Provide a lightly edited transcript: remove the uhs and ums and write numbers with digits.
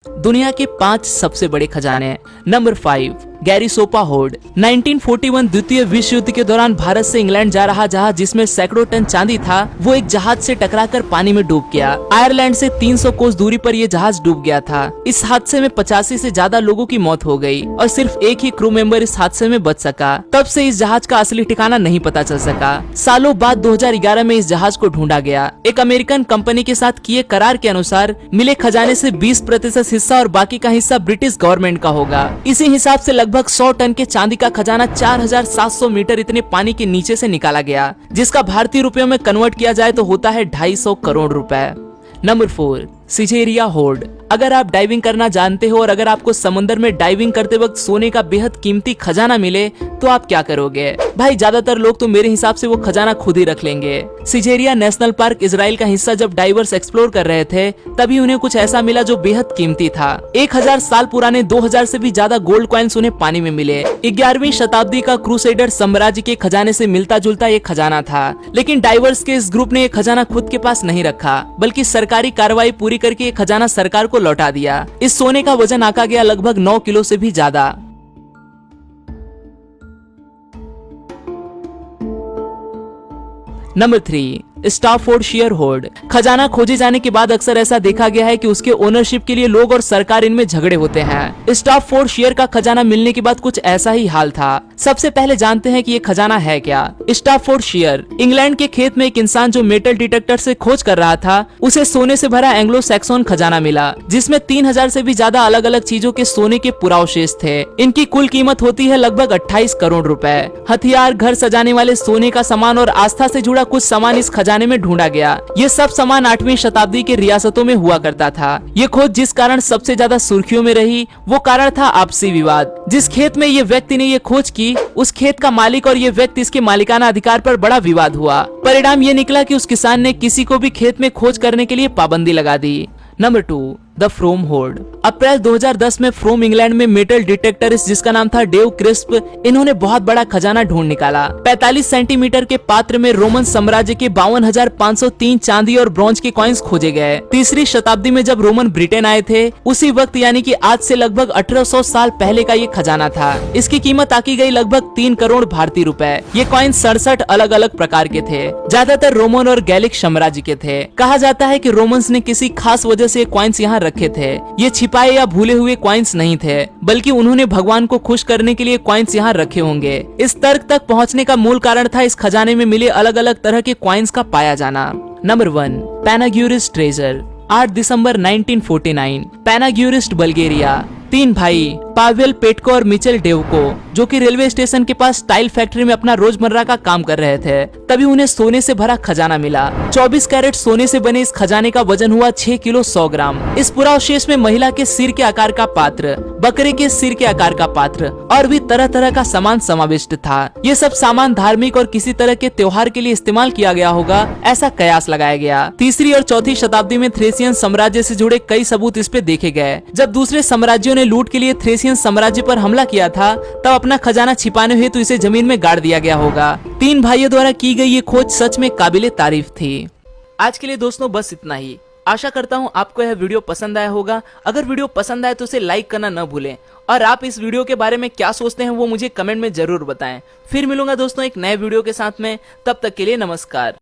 दुनिया के 5 सबसे बड़े खजाने। Number 5, गैरीसोपा horde. 1941 द्वितीय विश्व युद्ध के दौरान भारत से इंग्लैंड जा रहा जहाज जिसमें सैकड़ों टन चांदी था, वो एक जहाज से टकराकर पानी में डूब गया। आयरलैंड से 300 कोस दूरी पर यह जहाज डूब गया था। इस हादसे में 85 से ज्यादा लोगों की मौत हो गई और सिर्फ एक ही क्रू मेंबर इस हादसे में बच सका। तब से इस जहाज का असली ठिकाना नहीं पता चल सका। सालों बाद 2011 में इस जहाज को ढूंढा गया। एक अमेरिकन कंपनी के साथ किए करार के अनुसार मिले खजाने से 20% हिस्सा और बाकी का हिस्सा ब्रिटिश गवर्नमेंट का होगा। इसी हिसाब से लगभग 100 टन के चांदी का खजाना 4700 मीटर इतने पानी के नीचे से निकाला गया, जिसका भारतीय रुपयों में कन्वर्ट किया जाए तो होता है 250 करोड़ रुपए। Number 4, Caesarea hoard. अगर आप डाइविंग करना जानते हो और अगर आपको समुद्र में डाइविंग करते वक्त सोने का बेहद कीमती खजाना मिले तो आप क्या करोगे? भाई ज्यादातर लोग तो मेरे हिसाब से वो खजाना खुद ही रख लेंगे। सिजेरिया नेशनल पार्क इजराइल का हिस्सा जब डाइवर्स एक्सप्लोर कर रहे थे तभी उन्हें कुछ ऐसा मिला जो बेहद कीमती था। 1000 साल पुराने 2000 से भी ज्यादा गोल्ड कॉइन्स उन्हें पानी में मिले। 11वीं शताब्दी का क्रूसेडर साम्राज्य के खजाने से मिलता जुलता एक खजाना था, लेकिन डाइवर्स के इस ग्रुप ने ये खजाना खुद के पास नहीं रखा, बल्कि सरकारी कार्रवाई पूरी करके ये खजाना सरकार को लौटा दिया। इस सोने का वजन आंका गया लगभग 9 किलो से भी ज्यादा। Number 3, Staffordshire hoard. खजाना खोजे जाने के बाद अक्सर ऐसा देखा गया है कि उसके ओनरशिप के लिए लोग और सरकार इनमें झगड़े होते हैं। स्टाफोर्डशायर का खजाना मिलने के बाद कुछ ऐसा ही हाल था। सबसे पहले जानते हैं कि ये खजाना है क्या। स्टाफोर्डशायर इंग्लैंड के खेत में एक इंसान जो मेटल डिटेक्टर से खोज कर रहा था, उसे सोने से भरा एंग्लो सैक्सन खजाना मिला, जिसमें 3000 से भी ज्यादा अलग अलग चीजों के सोने के पुरावशेष थे। इनकी कुल कीमत होती है लगभग 28 करोड़ रुपए। हथियार, घर सजाने वाले सोने का सामान और आस्था से जुड़ा कुछ सामान इस खजाने में ढूंढा गया। ये सब सामान 8वीं शताब्दी के रियासतों में हुआ करता था। ये खोज जिस कारण सबसे ज्यादा सुर्खियों में रही वो कारण था आपसी विवाद। जिस खेत में ये व्यक्ति ने ये खोज की, उस खेत का मालिक और ये व्यक्ति इसके मालिकाना अधिकार पर बड़ा विवाद हुआ। परिणाम ये निकला कि उस किसान ने किसी को भी खेत में खोज करने के लिए पाबंदी लगा दी। Number 2, the Frome hoard. April 2010 में फ्रोम इंग्लैंड में मेटल डिटेक्टरिस्ट जिसका नाम था डेव क्रिस्प, इन्होंने बहुत बड़ा खजाना ढूंढ निकाला। 45 सेंटीमीटर के पात्र में रोमन साम्राज्य के 52,503 चांदी और ब्रॉन्ज के कॉइन्स खोजे गए। 3री शताब्दी में जब रोमन ब्रिटेन आए थे, उसी वक्त यानी कि आज से लगभग 1800 साल पहले का ये खजाना था। इसकी कीमत आकी गई लगभग 3 करोड़ भारतीय रुपए। ये कॉइन 67 अलग अलग प्रकार के थे, ज्यादातर रोमन और गैलिक साम्राज्य के थे। कहा जाता है कि रोमन्स ने किसी खास वजह से कॉइन्स यहाँ रखे थे। ये छिपाए या भूले हुए कॉइन्स नहीं थे, बल्कि उन्होंने भगवान को खुश करने के लिए कॉइन्स यहाँ रखे होंगे। इस तर्क तक पहुँचने का मूल कारण था इस खजाने में मिले अलग अलग तरह के कॉइन्स का पाया जाना। Number 1, Panagyurishte treasure. 8 दिसंबर 1949 पैनाग्यूरिस्ट बल्गेरिया। 3 भाई पावेल पेटको और मिचेल डेवको, जो कि रेलवे स्टेशन के पास टाइल फैक्ट्री में अपना रोजमर्रा का काम कर रहे थे, तभी उन्हें सोने से भरा खजाना मिला। 24 कैरेट सोने से बने इस खजाने का वजन हुआ 6 किलो 100 ग्राम। इस पुरावशेष में महिला के सिर के आकार का पात्र, बकरे के सिर के आकार का पात्र और भी तरह तरह का सामान समाविष्ट था। ये सब सामान धार्मिक और किसी तरह के त्योहार के लिए इस्तेमाल किया गया होगा, ऐसा कयास लगाया गया। 3री और 4थी शताब्दी में थ्रेसियन साम्राज्य से जुड़े कई सबूत इस पे देखे गए। जब दूसरे साम्राज्यों ने लूट के लिए थ्रेसियन साम्राज्य पर हमला किया था, तब अपना खजाना छिपाने हेतु इसे जमीन में गाड़ दिया गया होगा। 3 भाइयों द्वारा की गई ये खोज सच में काबिले तारीफ थी। आज के लिए दोस्तों बस इतना ही। आशा करता हूँ आपको यह वीडियो पसंद आया होगा। अगर वीडियो पसंद आए तो इसे लाइक करना न भूलें और आप इस वीडियो के बारे में क्या सोचते हैं वो मुझे कमेंट में जरूर बताएं। फिर मिलूंगा दोस्तों एक नए वीडियो के साथ में, तब तक के लिए नमस्कार।